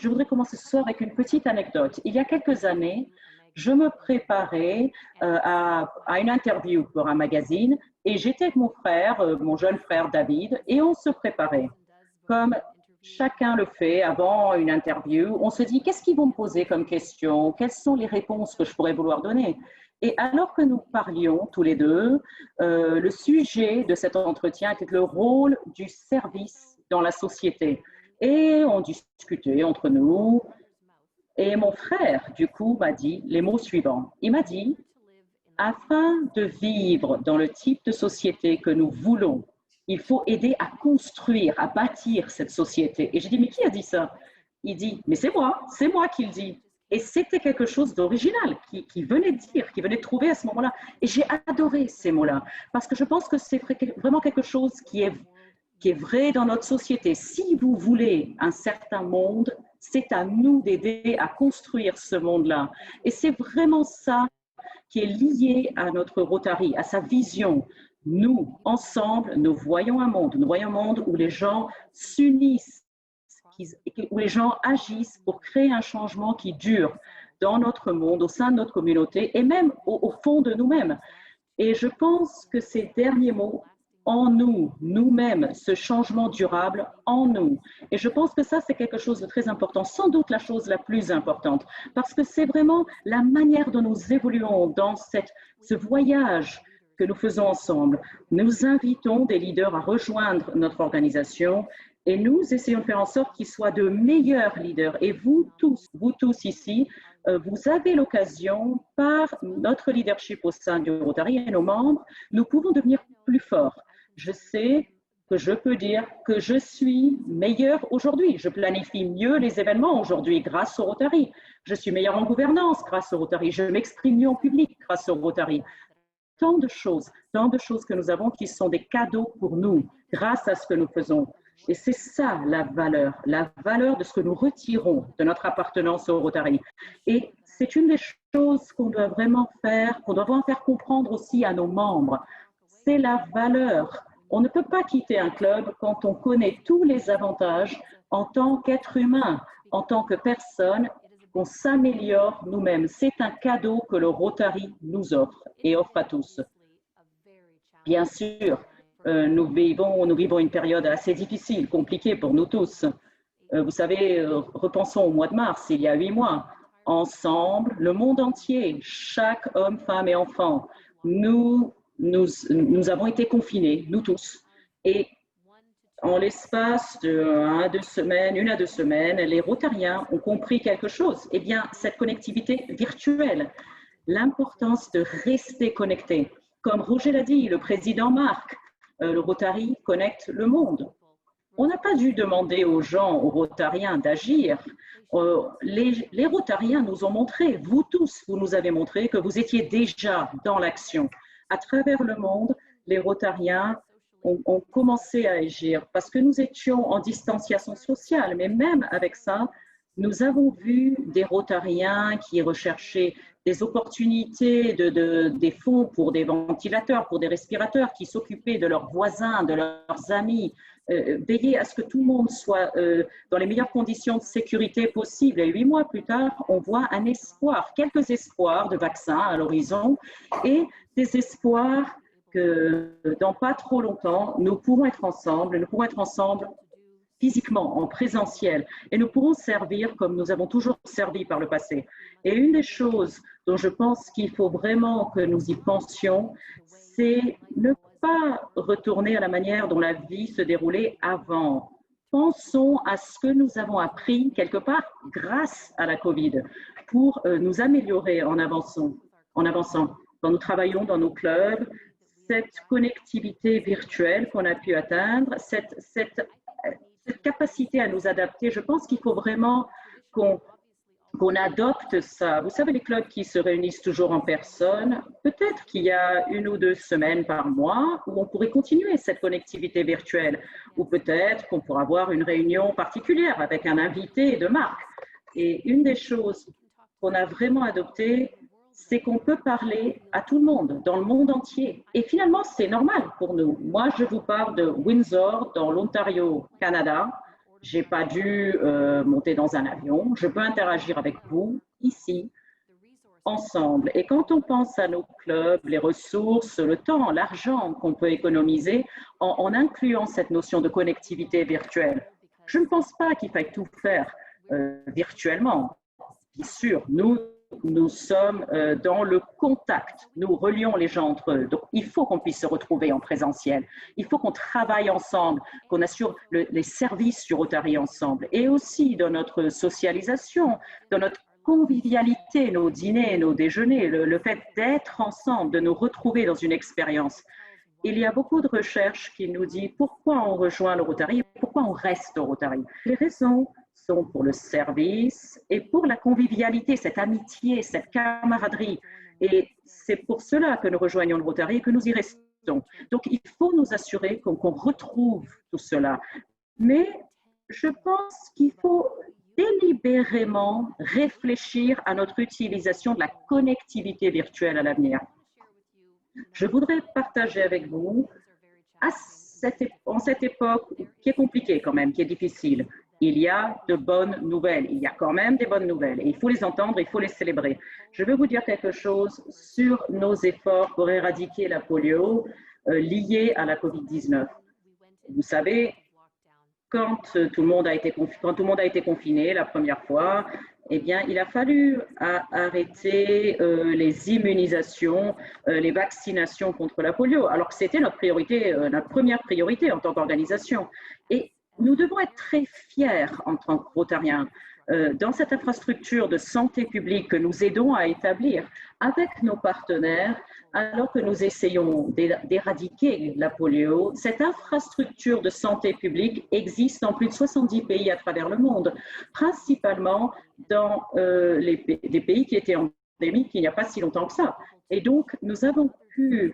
voudrais commencer ce soir avec une petite anecdote. Il y a quelques années, je me préparais à une interview pour un magazine et j'étais avec mon frère, mon jeune frère David, et on se préparait. Comme chacun le fait avant une interview, on se dit qu'est-ce qu'ils vont me poser comme question, quelles sont les réponses que je pourrais vouloir donner. Et alors que nous parlions tous les deux, le sujet de cet entretien était le rôle du service dans la société. Et on discutait entre nous. Et mon frère, du coup, m'a dit les mots suivants. Il m'a dit, afin de vivre dans le type de société que nous voulons, il faut aider à construire, à bâtir cette société. Et j'ai dit, mais qui a dit ça? Il dit, mais c'est moi qui le dis. Et c'était quelque chose d'original qui venait de dire, qui venait de trouver à ce moment-là. Et j'ai adoré ces mots-là, parce que je pense que c'est vraiment quelque chose qui est vrai dans notre société. Si vous voulez un certain monde, c'est à nous d'aider à construire ce monde-là. Et c'est vraiment ça qui est lié à notre Rotary, à sa vision. Nous, ensemble, nous voyons un monde où les gens s'unissent, où les gens agissent pour créer un changement qui dure dans notre monde, au sein de notre communauté et même au fond de nous-mêmes. Et je pense que ces derniers mots, en nous, nous-mêmes, ce changement durable en nous. Et je pense que ça, c'est quelque chose de très important, sans doute la chose la plus importante, parce que c'est vraiment la manière dont nous évoluons dans ce voyage que nous faisons ensemble. Nous invitons des leaders à rejoindre notre organisation et nous essayons de faire en sorte qu'ils soient de meilleurs leaders. Et vous tous ici, vous avez l'occasion, par notre leadership au sein du Rotary et nos membres, nous pouvons devenir plus forts. Je sais que je peux dire que je suis meilleur aujourd'hui. Je planifie mieux les événements aujourd'hui grâce au Rotary. Je suis meilleur en gouvernance grâce au Rotary. Je m'exprime mieux en public grâce au Rotary. Tant de choses que nous avons qui sont des cadeaux pour nous grâce à ce que nous faisons. Et c'est ça la valeur de ce que nous retirons de notre appartenance au Rotary. Et c'est une des choses qu'on doit vraiment faire, qu'on doit vraiment faire comprendre aussi à nos membres. C'est la valeur. On ne peut pas quitter un club quand on connaît tous les avantages en tant qu'être humain, en tant que personne, qu'on s'améliore nous-mêmes. C'est un cadeau que le Rotary nous offre et offre à tous. Bien sûr, nous vivons une période assez difficile, compliquée pour nous tous. Vous savez, repensons au mois de mars, il y a 8 mois. Ensemble, le monde entier, chaque homme, femme et enfant, nous avons été confinés, nous tous. Et en l'espace une à deux semaines, les Rotariens ont compris quelque chose. Eh bien, cette connectivité virtuelle, l'importance de rester connecté. Comme Roger l'a dit, le président Marc, le Rotary connecte le monde. On n'a pas dû demander aux gens, aux Rotariens d'agir. Les Rotariens nous ont montré, vous tous, vous nous avez montré que vous étiez déjà dans l'action. À travers le monde, les Rotariens ont commencé à agir parce que nous étions en distanciation sociale, mais même avec ça, nous avons vu des Rotariens qui recherchaient des opportunités, des fonds pour des ventilateurs, pour des respirateurs, qui s'occupaient de leurs voisins, de leurs amis, veiller à ce que tout le monde soit dans les meilleures conditions de sécurité possibles. Et 8 mois plus tard, on voit un espoir, quelques espoirs de vaccins à l'horizon et des espoirs que dans pas trop longtemps, nous pourrons être ensemble physiquement, en présentiel, et nous pourrons servir comme nous avons toujours servi par le passé. Et une des choses dont je pense qu'il faut vraiment que nous y pensions, c'est ne pas retourner à la manière dont la vie se déroulait avant. Pensons à ce que nous avons appris quelque part grâce à la COVID pour nous améliorer en avançant. Quand nous travaillons dans nos clubs, cette connectivité virtuelle qu'on a pu atteindre, cette capacité à nous adapter, je pense qu'il faut vraiment qu'on adopte ça. Vous savez, les clubs qui se réunissent toujours en personne, peut-être qu'il y a 1 ou 2 semaines par mois où on pourrait continuer cette connectivité virtuelle, ou peut-être qu'on pourra avoir une réunion particulière avec un invité de marque. Et une des choses qu'on a vraiment adoptées, c'est qu'on peut parler à tout le monde, dans le monde entier. Et finalement, c'est normal pour nous. Moi, je vous parle de Windsor, dans l'Ontario, Canada. J'ai pas dû monter dans un avion. Je peux interagir avec vous ici, ensemble. Et quand on pense à nos clubs, les ressources, le temps, l'argent qu'on peut économiser en incluant cette notion de connectivité virtuelle, je ne pense pas qu'il faille tout faire virtuellement. Bien sûr, nous sommes dans le contact, nous relions les gens entre eux. Donc, il faut qu'on puisse se retrouver en présentiel. Il faut qu'on travaille ensemble, qu'on assure les services du Rotary ensemble. Et aussi dans notre socialisation, dans notre convivialité, nos dîners, nos déjeuners, le fait d'être ensemble, de nous retrouver dans une expérience. Il y a beaucoup de recherches qui nous disent pourquoi on rejoint le Rotary et pourquoi on reste au Rotary. Les raisons sont pour le service et pour la convivialité, cette amitié, cette camaraderie. Et c'est pour cela que nous rejoignons le Rotary et que nous y restons. Donc, il faut nous assurer qu'on retrouve tout cela. Mais je pense qu'il faut délibérément réfléchir à notre utilisation de la connectivité virtuelle à l'avenir. Je voudrais partager avec vous, en cette époque qui est compliquée quand même, qui est difficile, il y a de bonnes nouvelles. Il y a quand même des bonnes nouvelles et il faut les entendre, il faut les célébrer. Je veux vous dire quelque chose sur nos efforts pour éradiquer la polio liée à la COVID-19. Vous savez, quand tout le monde a été confiné la première fois, eh bien, il a fallu arrêter les immunisations, les vaccinations contre la polio, alors que c'était notre priorité, notre première priorité en tant qu'organisation. Et nous devons être très fiers en tant que Rotariens dans cette infrastructure de santé publique que nous aidons à établir avec nos partenaires, alors que nous essayons d'éradiquer la polio. Cette infrastructure de santé publique existe dans plus de 70 pays à travers le monde, principalement dans des pays qui étaient endémiques il n'y a pas si longtemps que ça. Et donc, nous avons pu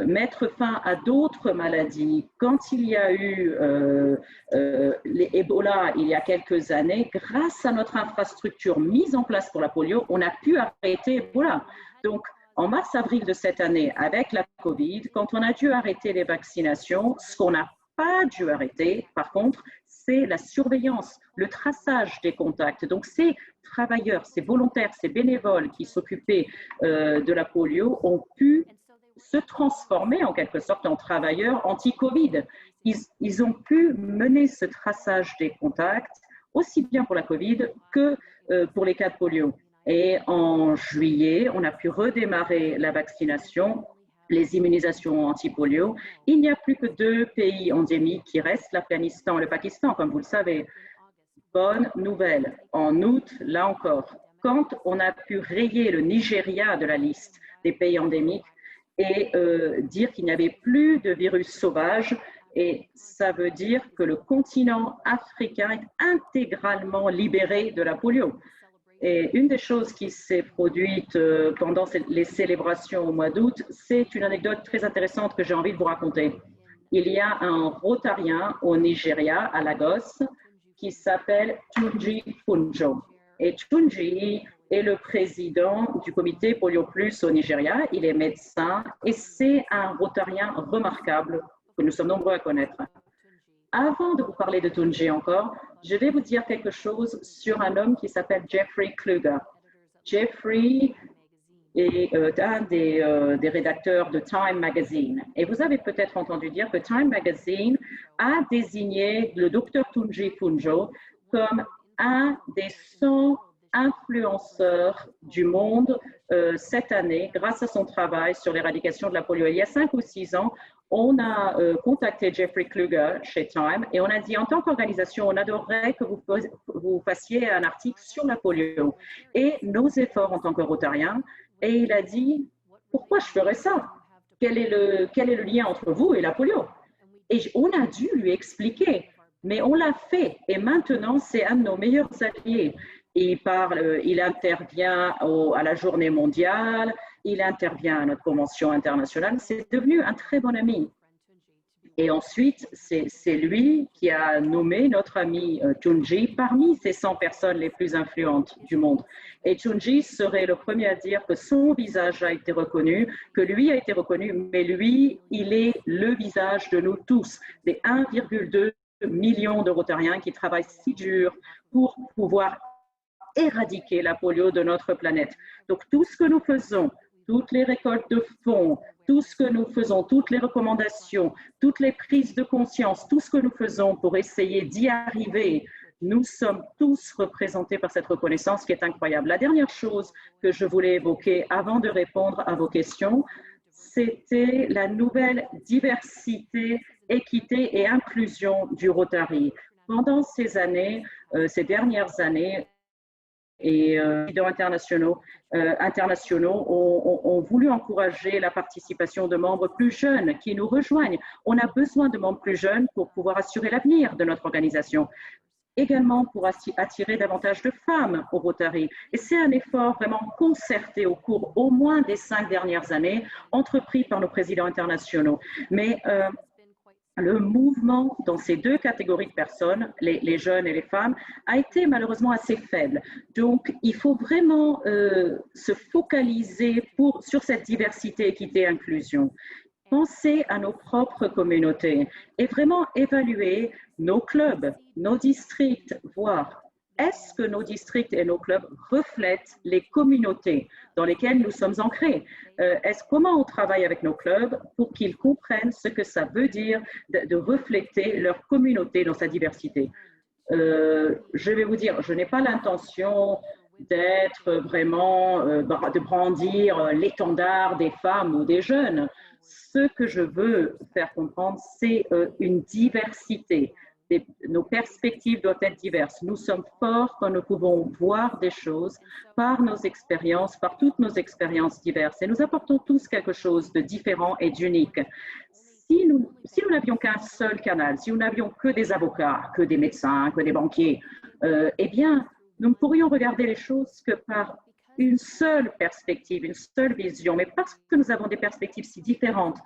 mettre fin à d'autres maladies. Quand il y a eu les Ebola il y a quelques années, grâce à notre infrastructure mise en place pour la polio, on a pu arrêter Ebola. Donc, en mars-avril de cette année, avec la COVID, quand on a dû arrêter les vaccinations, ce qu'on n'a pas dû arrêter, par contre, c'est la surveillance, le traçage des contacts. Donc, ces travailleurs, ces volontaires, ces bénévoles qui s'occupaient de la polio ont pu se transformer en quelque sorte en travailleurs anti-Covid. Ils ont pu mener ce traçage des contacts aussi bien pour la Covid que pour les cas de polio. Et en juillet, on a pu redémarrer la vaccination, les immunisations anti-polio. Il n'y a plus que 2 pays endémiques qui restent, l'Afghanistan et le Pakistan, comme vous le savez. Bonne nouvelle, en août, là encore, quand on a pu rayer le Nigeria de la liste des pays endémiques et dire qu'il n'y avait plus de virus sauvage, et ça veut dire que le continent africain est intégralement libéré de la polio. Et une des choses qui s'est produite pendant les célébrations au mois d'août, c'est une anecdote très intéressante que j'ai envie de vous raconter. Il y a un Rotarien au Nigeria, à Lagos, qui s'appelle Tunji Funjo. Et Tunji est le président du comité Polio Plus au Nigeria. Il est médecin et c'est un Rotarien remarquable que nous sommes nombreux à connaître. Avant de vous parler de Tunji encore, je vais vous dire quelque chose sur un homme qui s'appelle Jeffrey Kluger. Jeffrey est un des rédacteurs de Time Magazine. Et vous avez peut-être entendu dire que Time Magazine a désigné le docteur Tunji Funjo comme un des 100 influenceurs du monde cette année grâce à son travail sur l'éradication de la polio. Il y a 5 ou 6 ans, on a contacté Jeffrey Kluger chez Time et on a dit en tant qu'organisation, on adorerait que vous fassiez un article sur la polio et nos efforts en tant que Rotariens. Et il a dit, pourquoi je ferais ça? Quel est le lien entre vous et la polio? Et on a dû lui expliquer, mais on l'a fait et maintenant c'est un de nos meilleurs alliés. Il intervient à la journée mondiale, il intervient à notre convention internationale, c'est devenu un très bon ami. Et ensuite, c'est lui qui a nommé notre ami Tunji parmi ces 100 personnes les plus influentes du monde. Et Tunji serait le premier à dire que son visage a été reconnu, que lui a été reconnu, mais lui, il est le visage de nous tous, des 1,2 millions de Rotariens qui travaillent si dur pour pouvoir éradiquer la polio de notre planète. Donc tout ce que nous faisons, toutes les récoltes de fonds, tout ce que nous faisons, toutes les recommandations, toutes les prises de conscience, tout ce que nous faisons pour essayer d'y arriver, nous sommes tous représentés par cette reconnaissance qui est incroyable. La dernière chose que je voulais évoquer avant de répondre à vos questions, c'était la nouvelle diversité, équité et inclusion du Rotary. Pendant ces années, ces dernières années, et leaders internationaux ont voulu encourager la participation de membres plus jeunes qui nous rejoignent. On a besoin de membres plus jeunes pour pouvoir assurer l'avenir de notre organisation. Également pour attirer davantage de femmes au Rotary. Et c'est un effort vraiment concerté au cours au moins des 5 dernières années, entrepris par nos présidents internationaux. Mais le mouvement dans ces deux catégories de personnes, les jeunes et les femmes, a été malheureusement assez faible. Donc, il faut vraiment se focaliser sur cette diversité, équité, inclusion. Penser à nos propres communautés et vraiment évaluer nos clubs, nos districts, voir est-ce que nos districts et nos clubs reflètent les communautés dans lesquelles nous sommes ancrés? Comment on travaille avec nos clubs pour qu'ils comprennent ce que ça veut dire de refléter leur communauté dans sa diversité? Je vais vous dire, je n'ai pas l'intention d'être vraiment, de brandir l'étendard des femmes ou des jeunes. Ce que je veux faire comprendre, c'est une diversité. Nos perspectives doivent être diverses. Nous sommes forts quand nous pouvons voir des choses par nos expériences, par toutes nos expériences diverses. Et nous apportons tous quelque chose de différent et d'unique. Si nous n'avions qu'un seul canal, si nous n'avions que des avocats, que des médecins, que des banquiers, eh bien, nous ne pourrions regarder les choses que par une seule perspective, une seule vision, mais parce que nous avons des perspectives si différentes,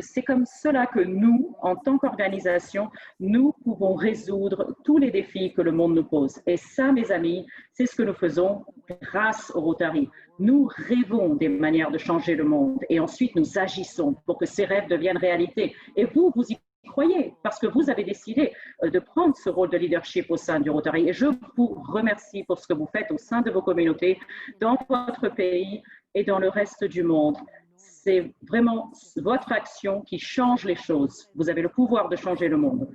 c'est comme cela que nous, en tant qu'organisation, nous pouvons résoudre tous les défis que le monde nous pose. Et ça, mes amis, c'est ce que nous faisons grâce au Rotary. Nous rêvons des manières de changer le monde et ensuite nous agissons pour que ces rêves deviennent réalité. Et vous y croyez, parce que vous avez décidé de prendre ce rôle de leadership au sein du Rotary. Et je vous remercie pour ce que vous faites au sein de vos communautés, dans votre pays et dans le reste du monde. C'est vraiment votre action qui change les choses. Vous avez le pouvoir de changer le monde.